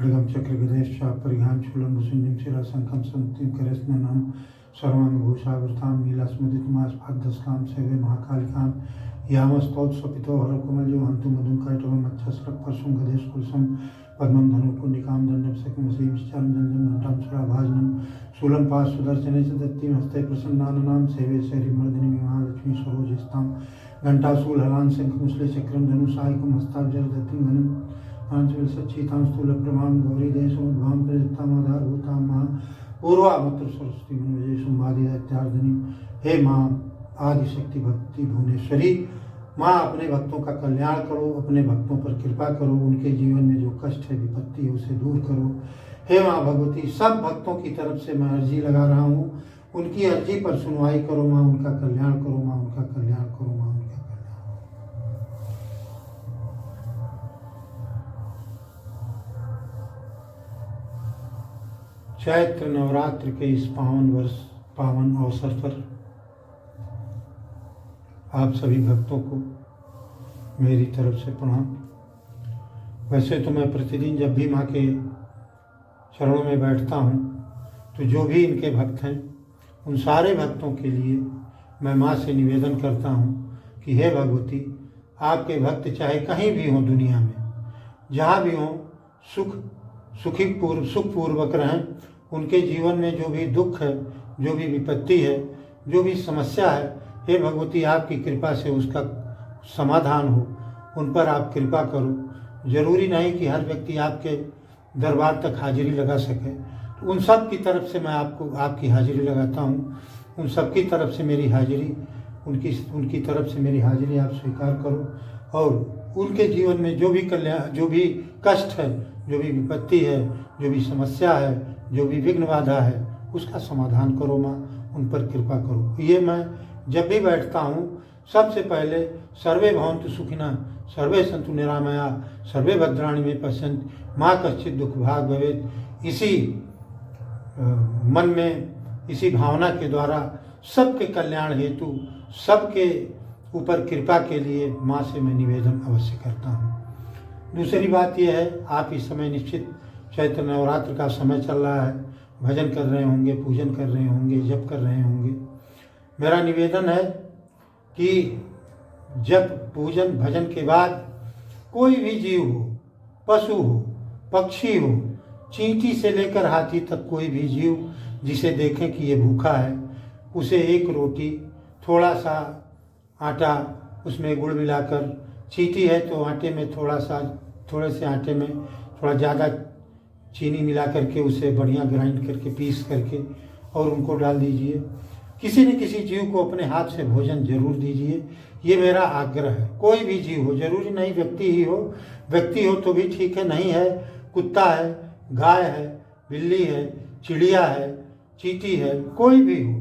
खड्गं चक्रगदेश्च परिघां शूलं भुजंगं शिरःशङ्खं सन्तीं करस्ननं सर्वाङ्गभूषावृतां नीलास्मदितमास्फाग्धस्कां सेवे महाकालिकां यामस्तौत्स्वपितो हरकुमल्यो हन्तु मधुं कैटवं मच्छस्रक्परशुं गदेशकुलसं पद्मं धनुपुण्डिकां दण्डं शक्तिमसीं चारुदण्डं घण्टां सुराभाजनं शूलं पार्श्वदर्शने च दत्तिं हस्ते प्रसन्नाननां सेवे शैरीमर्दिनीं महालक्ष्मी सरोजस्तां घण्टाशूलहलां शङ्खमुसले चक्रं धनुषायकं हस्ताब्जरदत्तिं घनं पांचविंशच्छीतां स्थूलप्रभां गौरीदेशमुद्भां प्रदत्तामाधारभूतां महा पूर्वामत्र सरस्वती मनोजय संवादित्यार्धनी। हे माँ आदिशक्ति भक्ति भुवनेश्वरी, माँ अपने भक्तों का कल्याण करो, अपने भक्तों पर कृपा करो, उनके जीवन में जो कष्ट है विपत्ति है उसे दूर करो। हे माँ भगवती, सब भक्तों की तरफ से मैं अर्जी लगा रहा हूँ, उनकी अर्जी पर सुनवाई करो माँ, उनका कल्याण करो माँ, उनका कल्याण करो माँ, उनका कल्याण। चैत्र नवरात्र के इस पावन अवसर पर आप सभी भक्तों को मेरी तरफ से प्रणाम। वैसे तो मैं प्रतिदिन जब भी माँ के चरणों में बैठता हूँ तो जो भी इनके भक्त हैं उन सारे भक्तों के लिए मैं माँ से निवेदन करता हूँ कि हे भगवती, आपके भक्त चाहे कहीं भी हों दुनिया में, जहाँ भी हों, सुखपूर्वक रहें। उनके जीवन में जो भी दुख है, जो भी विपत्ति है, जो भी समस्या है, हे भगवती आपकी कृपा से उसका समाधान हो, उन पर आप कृपा करो। जरूरी नहीं कि हर व्यक्ति आपके दरबार तक हाजिरी लगा सके, तो उन सब की तरफ से मैं आपकी हाजिरी लगाता हूँ। उन सब की तरफ से मेरी हाजिरी, उनकी तरफ से मेरी हाजिरी आप स्वीकार करो और उनके जीवन में जो भी कल्याण, जो भी कष्ट है, जो भी विपत्ति है, जो भी समस्या है, जो भी विघ्न बाधा है, उसका समाधान करो माँ, उन पर कृपा करो। ये मैं जब भी बैठता हूँ सबसे पहले सर्वे भवन्तु सुखिनः सर्वे सन्तु निरामया सर्वे भद्राणि मे पश्यन्तु माँ कश्चित् दुख भाग भवेत्, इसी मन में, इसी भावना के द्वारा सबके कल्याण हेतु, सबके ऊपर कृपा के लिए माँ से मैं निवेदन अवश्य करता हूँ। दूसरी बात यह है, आप इस समय निश्चित चैत्र नवरात्र का समय चल रहा है, भजन कर रहे होंगे, पूजन कर रहे होंगे, जप कर रहे होंगे। मेरा निवेदन है कि जप पूजन भजन के बाद कोई भी जीव हो, पशु हो, पक्षी हो, चींटी से लेकर हाथी तक कोई भी जीव जिसे देखें कि ये भूखा है, उसे एक रोटी, थोड़ा सा आटा, उसमें गुड़ मिलाकर, चींटी है तो आटे में थोड़े से आटे में थोड़ा ज़्यादा चीनी मिला करके उसे बढ़िया ग्राइंड करके पीस करके और उनको डाल दीजिए। किसी न किसी जीव को अपने हाथ से भोजन जरूर दीजिए, ये मेरा आग्रह है। कोई भी जीव हो, जरूरी नहीं व्यक्ति ही हो, व्यक्ति हो तो भी ठीक है, नहीं है कुत्ता है, गाय है, बिल्ली है, चिड़िया है, चींटी है, कोई भी हो,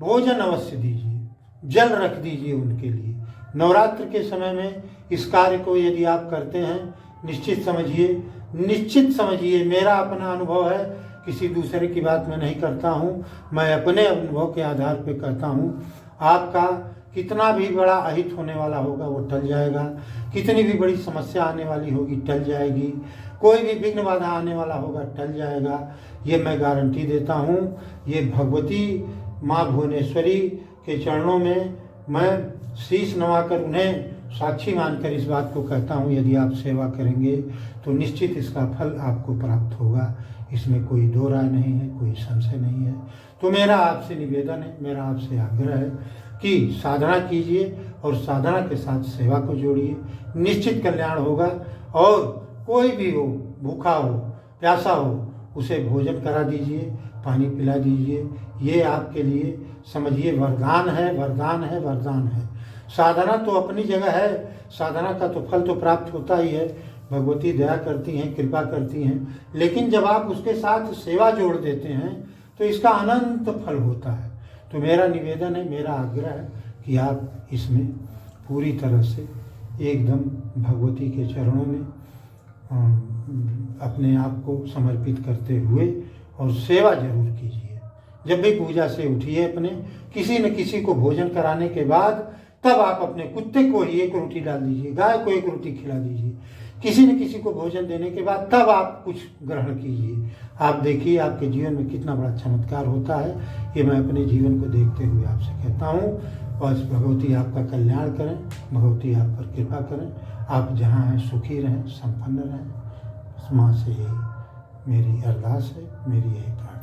भोजन अवश्य दीजिए, जल रख दीजिए उनके लिए। नवरात्र के समय में इस कार्य को यदि आप करते हैं, निश्चित समझिए, मेरा अपना अनुभव है, किसी दूसरे की बात मैं नहीं करता हूँ, मैं अपने अनुभव के आधार पर करता हूँ। आपका कितना भी बड़ा अहित होने वाला होगा वो टल जाएगा, कितनी भी बड़ी समस्या आने वाली होगी टल जाएगी, कोई भी विघ्न बाधा आने वाला होगा टल जाएगा, ये मैं गारंटी देता हूँ। ये भगवती माँ भुवनेश्वरी के चरणों में मैं शीश नवाकर उन्हें साक्षी मानकर इस बात को कहता हूँ, यदि आप सेवा करेंगे तो निश्चित इसका फल आपको प्राप्त होगा, इसमें कोई दो राय नहीं है, कोई संशय नहीं है। तो मेरा आपसे निवेदन है, मेरा आपसे आग्रह है कि साधना कीजिए और साधना के साथ सेवा को जोड़िए, निश्चित कल्याण होगा। और कोई भी हो, भूखा हो, प्यासा हो, उसे भोजन करा दीजिए, पानी पिला दीजिए, ये आपके लिए समझिए वरदान है, वरदान है, वरदान है। साधना तो अपनी जगह है, साधना का तो फल तो प्राप्त होता ही है, भगवती दया करती हैं, कृपा करती हैं, लेकिन जब आप उसके साथ सेवा जोड़ देते हैं तो इसका अनंत फल होता है। तो मेरा निवेदन है, मेरा आग्रह है कि आप इसमें पूरी तरह से एकदम भगवती के चरणों में अपने आप को समर्पित करते हुए और सेवा जरूर कीजिए। जब भी पूजा से उठिए, अपने किसी न किसी को भोजन कराने के बाद तब आप अपने कुत्ते को ही एक रोटी डाल दीजिए, गाय को एक रोटी खिला दीजिए, किसी न किसी को भोजन देने के बाद तब आप कुछ ग्रहण कीजिए। आप देखिए आपके जीवन में कितना बड़ा चमत्कार होता है। ये मैं अपने जीवन को देखते हुए आपसे कहता हूँ। बस भगवती आपका कल्याण करें, भगवती आप पर कृपा करें। आप जहाँ हैं सुखी रहें, संपन्न रहें। माँ से यही मेरी अरदास है, मेरी यही प्रार्थना।